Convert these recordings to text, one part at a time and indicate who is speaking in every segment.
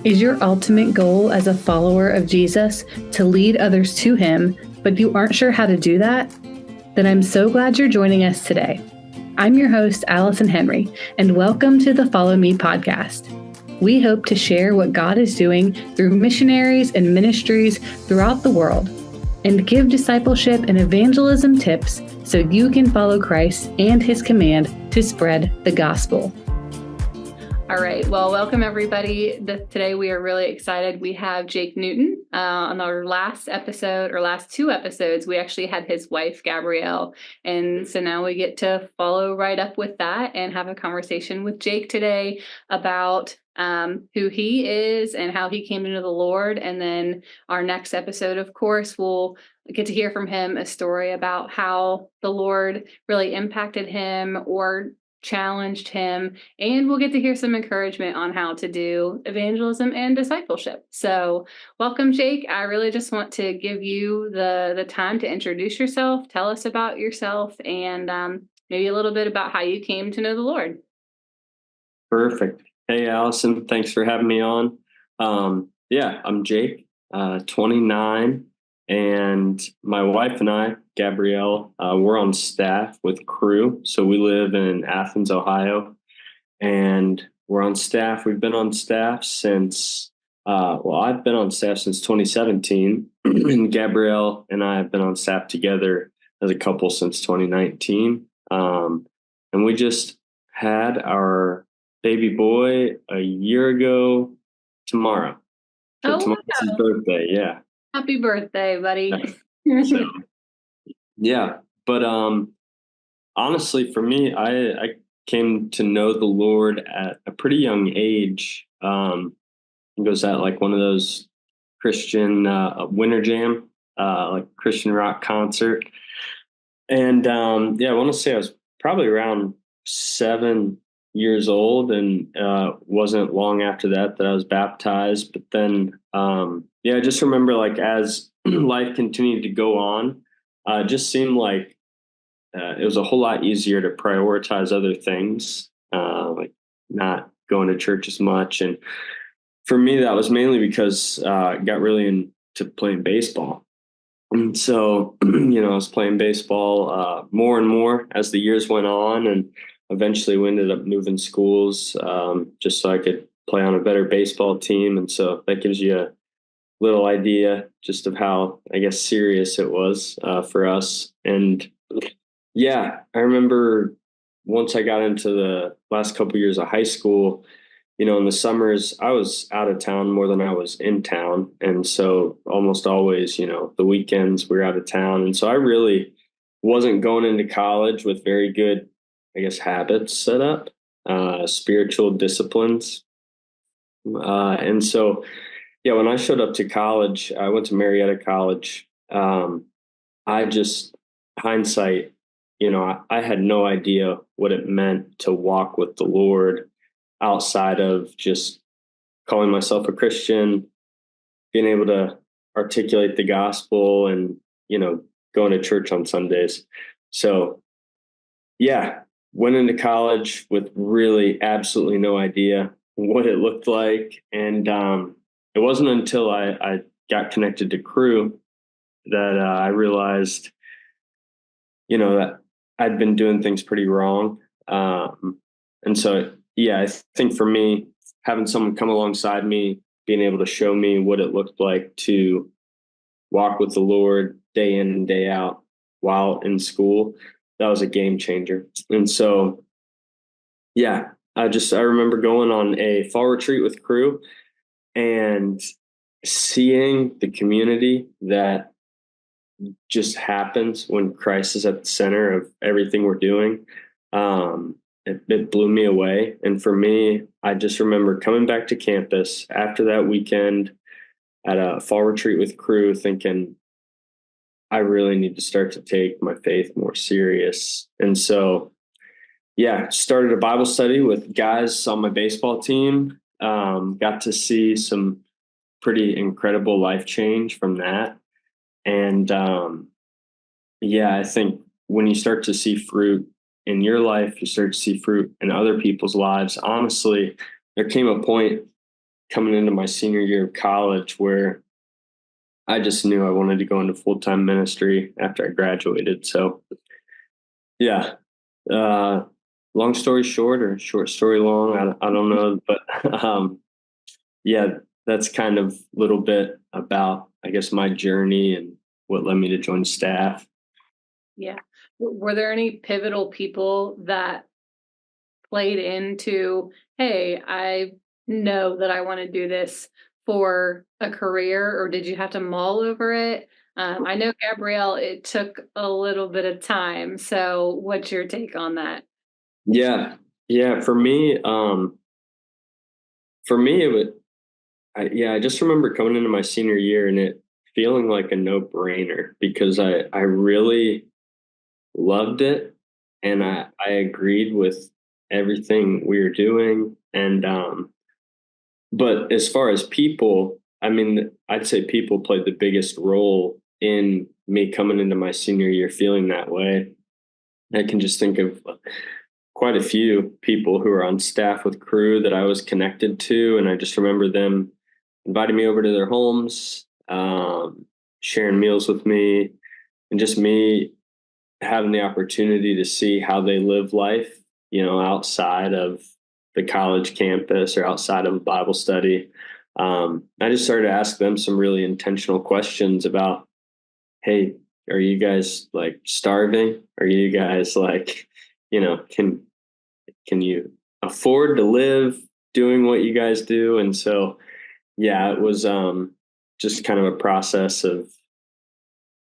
Speaker 1: Is your ultimate goal as a follower of Jesus to lead others to Him, but you aren't sure how to do that? Then I'm so glad you're joining us today. I'm your host, Allison Henry, and welcome to the Follow Me podcast. We hope to share what God is doing through missionaries and ministries throughout the world and give discipleship and evangelism tips so you can follow Christ and His command to spread the gospel. All right. Well, welcome everybody. Today we are really excited. We have Jake Newton. On our last two episodes, we actually had his wife, Gabrielle. And so now we get to follow right up with that and have a conversation with Jake today about who he is and how he came into the Lord. And then our next episode, of course, we'll get to hear from him a story about how the Lord really impacted him or challenged him, and we'll get to hear some encouragement on how to do evangelism and discipleship. So welcome, Jake. I really just want to give you the time to introduce yourself, tell us about yourself, and maybe a little bit about how you came to know the Lord.
Speaker 2: Perfect. Hey, Allison, thanks for having me on. I'm Jake, 29, and my wife and I, Gabrielle, we're on staff with Cru. So we live in Athens, Ohio, and we're on staff. We've been on staff since, I've been on staff since 2017, and Gabrielle and I have been on staff together as a couple since 2019. And we just had our baby boy a year ago tomorrow. So tomorrow's his birthday. Yeah.
Speaker 1: Happy birthday, buddy.
Speaker 2: But honestly, for me, I came to know the Lord at a pretty young age. It was at like one of those Christian winter jam, like Christian rock concert. And I want to say I was probably around 7 years old, and wasn't long after that I was baptized. But then I just remember, like, as life continued to go on, it just seemed like it was a whole lot easier to prioritize other things, like not going to church as much. And for me, that was mainly because I got really into playing baseball. And so, I was playing baseball more and more as the years went on, and eventually we ended up moving schools just so I could play on a better baseball team. And so that gives you a little idea just of how, I guess, serious it was for us. And I remember once I got into the last couple of years of high school, in the summers, I was out of town more than I was in town. And so almost always, the weekends we were out of town. And so I really wasn't going into college with very good, I guess, habits set up, spiritual disciplines. And so, when I showed up to college, I went to Marietta College. I just, hindsight, I had no idea what it meant to walk with the Lord outside of just calling myself a Christian, being able to articulate the gospel, and, going to church on Sundays. So, went into college with really absolutely no idea what it looked like. And it wasn't until I got connected to Cru that I realized, that I'd been doing things pretty wrong. And so, I think for me, having someone come alongside me, being able to show me what it looked like to walk with the Lord day in and day out while in school, that was a game changer. And so, I remember going on a fall retreat with Cru and seeing the community that just happens when Christ is at the center of everything we're doing. It blew me away. And for me, I just remember coming back to campus after that weekend at a fall retreat with Cru thinking, I really need to start to take my faith more serious. And so, started a Bible study with guys on my baseball team. Got to see some pretty incredible life change from that. And I think when you start to see fruit in your life, you start to see fruit in other people's lives. Honestly, there came a point coming into my senior year of college where I just knew I wanted to go into full-time ministry after I graduated. So yeah, uh, long story short or short story long, I don't know, but yeah, that's kind of a little bit about, I guess, my journey and what led me to join staff.
Speaker 1: Yeah. Were there any pivotal people that played into, hey, I know that I want to do this for a career, or did you have to mull over it? I know, Gabrielle, it took a little bit of time. So what's your take on that?
Speaker 2: Yeah. Yeah. For me, it would, I just remember coming into my senior year and it feeling like a no brainer because I really loved it and I agreed with everything we were doing. But as far as people, I mean, I'd say people played the biggest role in me coming into my senior year feeling that way. I can just think of quite a few people who are on staff with Cru that I was connected to. And I just remember them inviting me over to their homes, sharing meals with me, and just me having the opportunity to see how they live life, outside of the college campus or outside of a Bible study. I just started to ask them some really intentional questions about, hey, are you guys like starving? Are you guys like, can you afford to live doing what you guys do? And so, yeah, it was just kind of a process of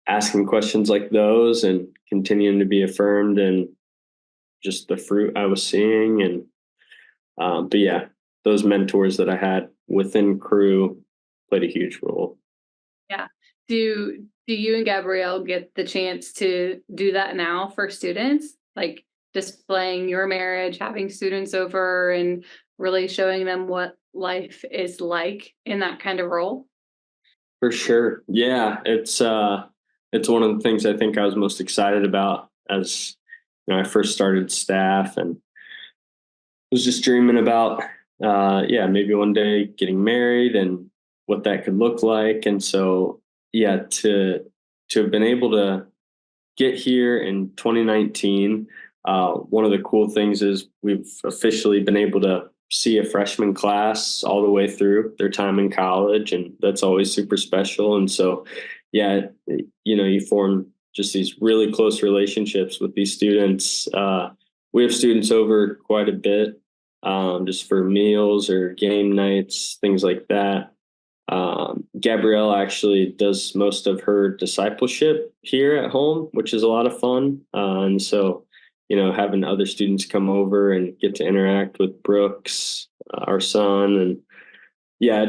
Speaker 2: asking questions like those and continuing to be affirmed and just the fruit I was seeing. And but yeah, those mentors that I had within Cru played a huge role.
Speaker 1: Yeah. Do you and Gabrielle get the chance to do that now for students? Like displaying your marriage, having students over and really showing them what life is like in that kind of role?
Speaker 2: For sure. Yeah, it's one of the things I think I was most excited about as I first started staff and was just dreaming about yeah, maybe one day getting married and what that could look like. And so yeah, to have been able to get here in 2019, one of the cool things is we've officially been able to see a freshman class all the way through their time in college, and that's always super special. And so yeah, you form just these really close relationships with these students. We have students over quite a bit, just for meals or game nights, things like that. Gabrielle actually does most of her discipleship here at home, which is a lot of fun. And so, having other students come over and get to interact with Brooks, our son, and yeah,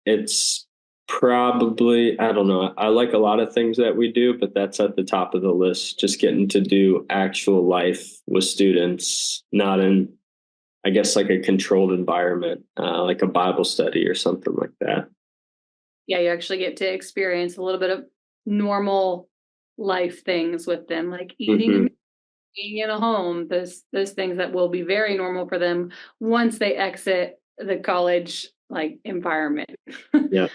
Speaker 2: it's probably, I don't know. I like a lot of things that we do, but that's at the top of the list. Just getting to do actual life with students, not in, I guess, like a controlled environment, like a Bible study or something like that.
Speaker 1: Yeah, you actually get to experience a little bit of normal life things with them, like eating
Speaker 2: Hmm.
Speaker 1: and being in a home, those things that will be very normal for them once they exit the college like environment.
Speaker 2: Yeah.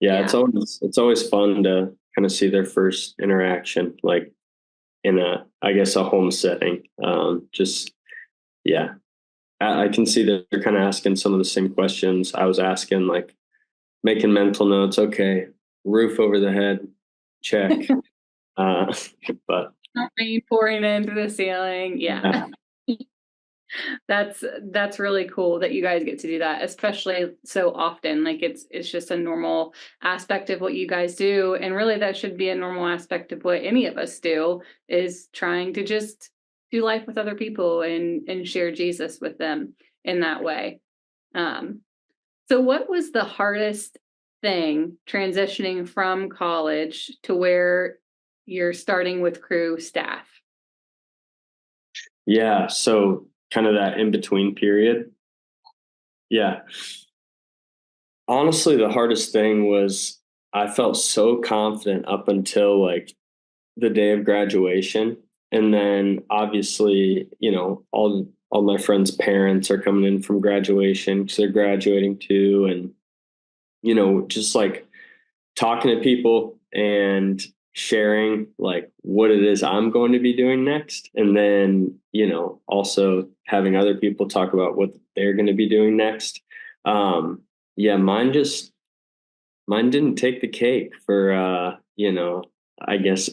Speaker 2: Yeah,
Speaker 1: Yeah.
Speaker 2: it's always fun to kind of see their first interaction, like in I guess, a home setting. Just yeah, I can see that they're kind of asking some of the same questions I was asking, like making mental notes. Okay, roof over the head, check. Uh, but
Speaker 1: Rain pouring into the ceiling. Yeah.
Speaker 2: yeah,
Speaker 1: That's really cool that you guys get to do that, especially so often. Like it's just a normal aspect of what you guys do. And really that should be a normal aspect of what any of us do, is trying to just do life with other people and share Jesus with them in that way. Um, so what was the hardest thing transitioning from college to where you're starting with Cru staff?
Speaker 2: yeah. So kind of that in between period. Yeah, honestly, the hardest thing was I felt so confident up until like the day of graduation. And then obviously, all all my friends' parents are coming in from graduation because they're graduating too. And, just like talking to people and sharing like what it is I'm going to be doing next. And then, also having other people talk about what they're going to be doing next. Yeah, mine didn't take the cake for, I guess,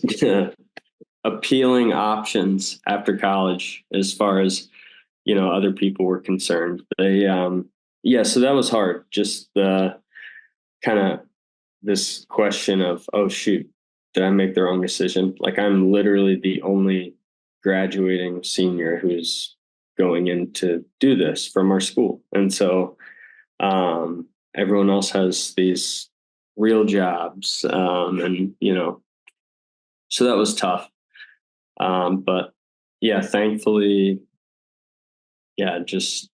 Speaker 2: appealing options after college as far as, other people were concerned. Yeah, so that was hard. Just the kind of this question of, oh, shoot, did I make the wrong decision? Like, I'm literally the only graduating senior who's going in to do this from our school. And so everyone else has these real jobs. And, so that was tough. But yeah, thankfully, yeah, just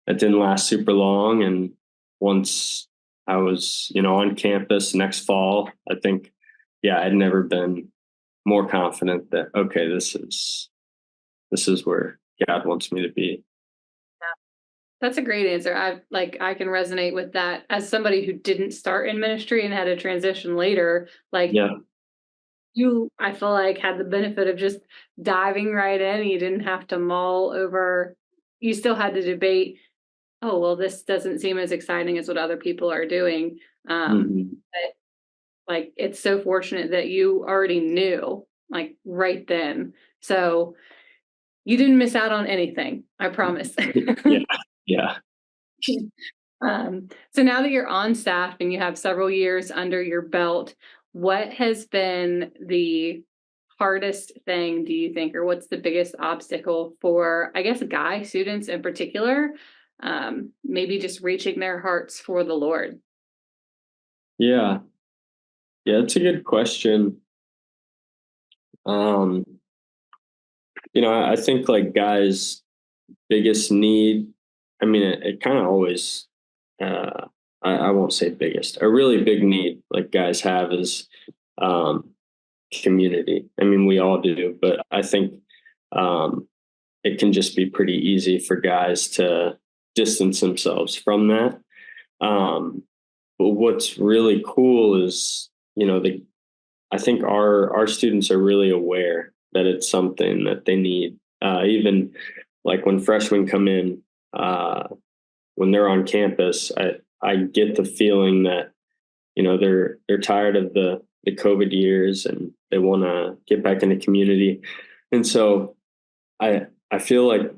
Speaker 2: it didn't last super long. And once I was, on campus next fall, I think, yeah, I'd never been more confident that, okay, this is where God wants me to be.
Speaker 1: That's a great answer. I can resonate with that as somebody who didn't start in ministry and had a transition later. Like,
Speaker 2: Yeah.
Speaker 1: I feel like had the benefit of just diving right in. You didn't have to mull over. You still had to debate, oh, well, this doesn't seem as exciting as what other people are doing.
Speaker 2: Mhm.
Speaker 1: But like, it's so fortunate that you already knew, like, right then. So you didn't miss out on anything, I promise.
Speaker 2: Yeah. Yeah.
Speaker 1: So now that you're on staff and you have several years under your belt, what has been the hardest thing, do you think, or what's the biggest obstacle for, I guess, guy students in particular, maybe just reaching their hearts for the Lord?
Speaker 2: Yeah. Yeah. It's a good question. Um, I think like guys' biggest need, I mean, it kind of always, uh, I won't say biggest, a really big need like guys have is um, community. I mean, we all do, but I think um, it can just be pretty easy for guys to distance themselves from that. But what's really cool is, I think our students are really aware that it's something that they need. Even like when freshmen come in, when they're on campus, I get the feeling that they're tired of the COVID years and they want to get back into community. And so I feel like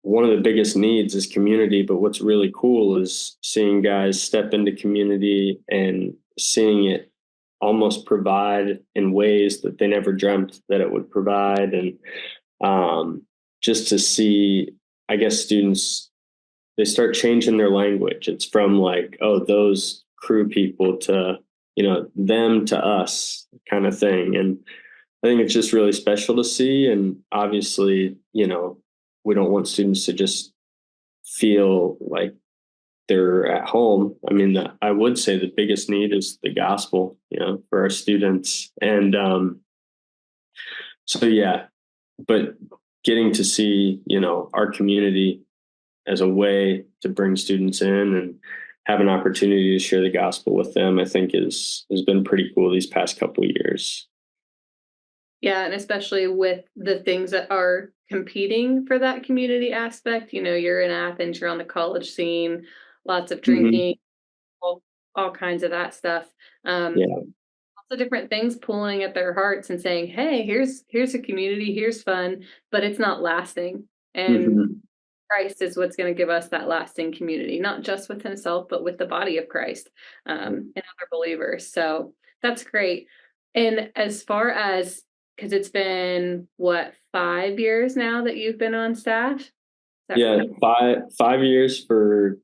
Speaker 2: one of the biggest needs is community, but what's really cool is seeing guys step into community and seeing it almost provide in ways that they never dreamt that it would provide. And just to see, I guess, students, they start changing their language. It's from like, oh, those crew people to, them to us kind of thing. And I think it's just really special to see. And obviously, we don't want students to just feel like they're at home. I mean, I would say the biggest need is the gospel, for our students. And so, yeah, but getting to see, our community as a way to bring students in and have an opportunity to share the gospel with them, I think has been pretty cool these past couple of years.
Speaker 1: Yeah, and especially with the things that are competing for that community aspect. You're in Athens, you're on the college scene, lots of
Speaker 2: Hmm.
Speaker 1: drinking, all kinds of that stuff.
Speaker 2: Yeah.
Speaker 1: Lots of different things pulling at their hearts and saying, "Hey, here's a community, here's fun," but it's not lasting. And
Speaker 2: Hmm.
Speaker 1: Christ is what's going to give us that lasting community, not just with Himself, but with the body of Christ, and other believers. So that's great. And as far as, because it's been what, 5 years now that you've been on staff? Is that
Speaker 2: Yeah,
Speaker 1: right?
Speaker 2: 5 years for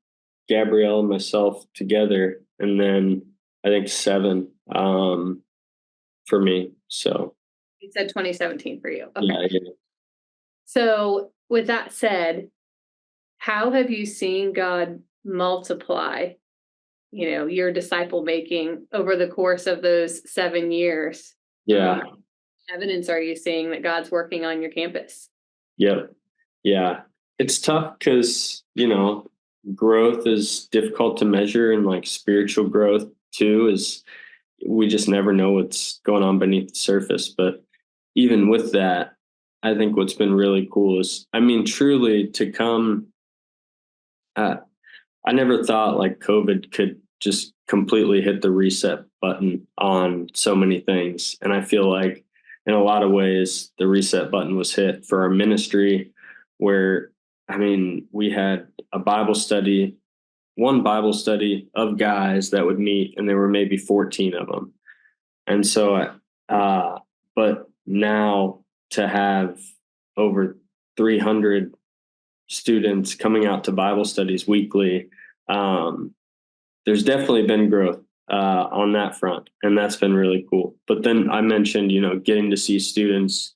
Speaker 2: Gabrielle and myself together, and then I think 7 for me. So
Speaker 1: You said 2017 for you. Okay.
Speaker 2: yeah, yeah.
Speaker 1: So with that said, how have you seen God multiply, your disciple making over the course of those 7 years?
Speaker 2: Yeah.
Speaker 1: Evidence are you seeing that God's working on your campus?
Speaker 2: Yep. Yeah. it's tough because, growth is difficult to measure, and like spiritual growth too is, we just never know what's going on beneath the surface. But even with that, I think what's been really cool is, truly to come. I never thought like COVID could just completely hit the reset button on so many things. And I feel like in a lot of ways, the reset button was hit for our ministry, where, we had a Bible study, one Bible study of guys that would meet, and there were maybe 14 of them. And so, but now to have over 300 students coming out to Bible studies weekly, there's definitely been growth on that front, and that's been really cool. But then I mentioned, getting to see students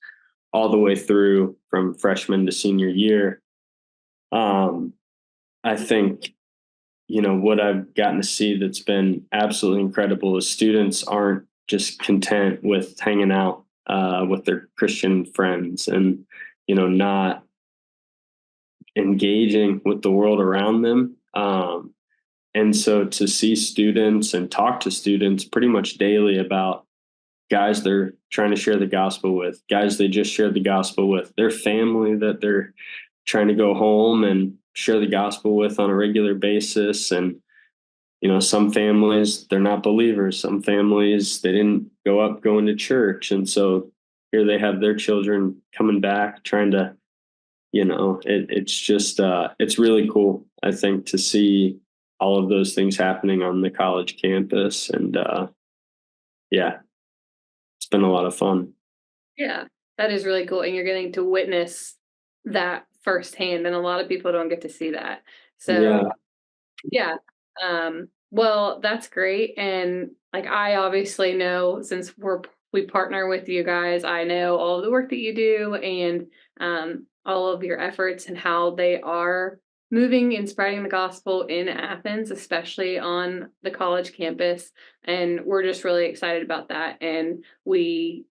Speaker 2: all the way through from freshman to senior year. I think, what I've gotten to see that's been absolutely incredible is students aren't just content with hanging out with their Christian friends and, not engaging with the world around them. And so to see students and talk to students pretty much daily about guys they're trying to share the gospel with, guys they just shared the gospel with, their family that they're trying to go home and share the gospel with on a regular basis. And, some families, they're not believers. Some families, they didn't go up going to church. And so here they have their children coming back, trying to, it's just, it's really cool, I think, to see all of those things happening on the college campus. And it's been a lot of fun.
Speaker 1: Yeah, that is really cool. And you're getting to witness that firsthand. And a lot of people don't get to see that. So yeah. Well, that's great. And like, I obviously know, since we partner with you guys, I know all of the work that you do and all of your efforts and how they are moving and spreading the gospel in Athens, especially on the college campus. And we're just really excited about that. And we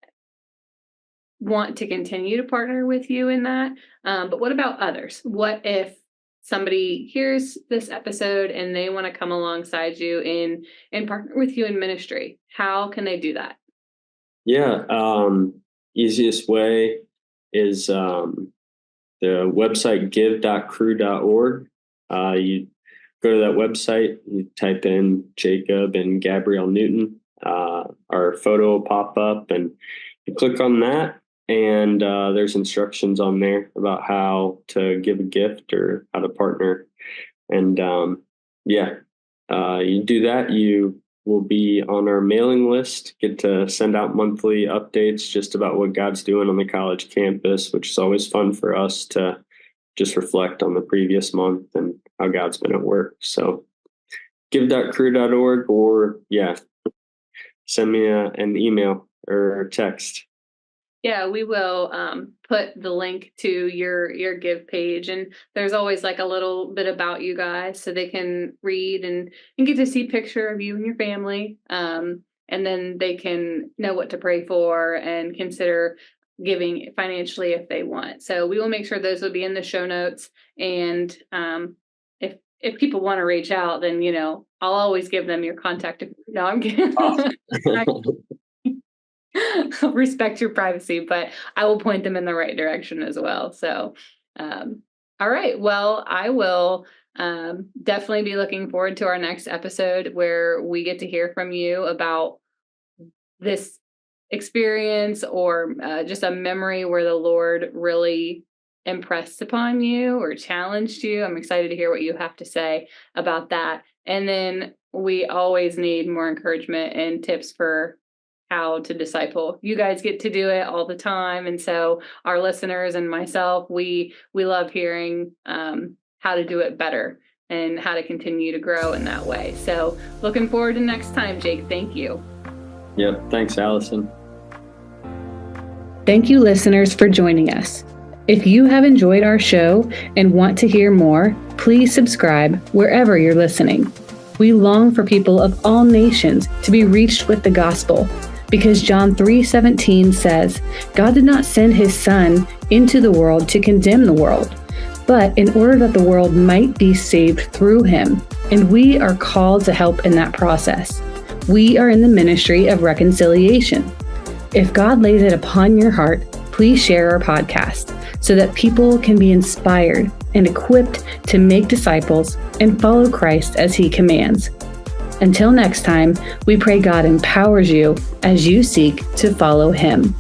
Speaker 1: want to continue to partner with you in that. But what about others? What if somebody hears this episode and they want to come alongside you and partner with you in ministry? How can they do that?
Speaker 2: Yeah. Easiest way is the website give.cru.org. You go to that website, you type in Jacob and Gabrielle Newton, our photo will pop up, and you click on that. And there's instructions on there about how to give a gift or how to partner. And you do that, you will be on our mailing list, get to send out monthly updates just about what God's doing on the college campus, which is always fun for us to just reflect on the previous month and how God's been at work. So give.cru.org, or send me an email or text.
Speaker 1: Yeah, we will put the link to your give page, and there's always like a little bit about you guys so they can read and get to see a picture of you and your family. And then they can know what to pray for and consider giving financially if they want. So we will make sure those will be in the show notes. And if people want to reach out, then, I'll always give them your contact. No, I'm kidding. Respect your privacy, but I will point them in the right direction as well. So, all right. Well, I will definitely be looking forward to our next episode where we get to hear from you about this experience or just a memory where the Lord really impressed upon you or challenged you. I'm excited to hear what you have to say about that. And then we always need more encouragement and tips for how to disciple. You guys get to do it all the time. And so our listeners and myself, we love hearing how to do it better and how to continue to grow in that way. So looking forward to next time, Jake. Thank you.
Speaker 2: Yep. Thanks, Allison.
Speaker 1: Thank you, listeners, for joining us. If you have enjoyed our show and want to hear more, please subscribe wherever you're listening. We long for people of all nations to be reached with the gospel, because John 3:17 says, God did not send his Son into the world to condemn the world, but in order that the world might be saved through him, and we are called to help in that process. We are in the ministry of reconciliation. If God lays it upon your heart, please share our podcast so that people can be inspired and equipped to make disciples and follow Christ as he commands. Until next time, we pray God empowers you as you seek to follow him.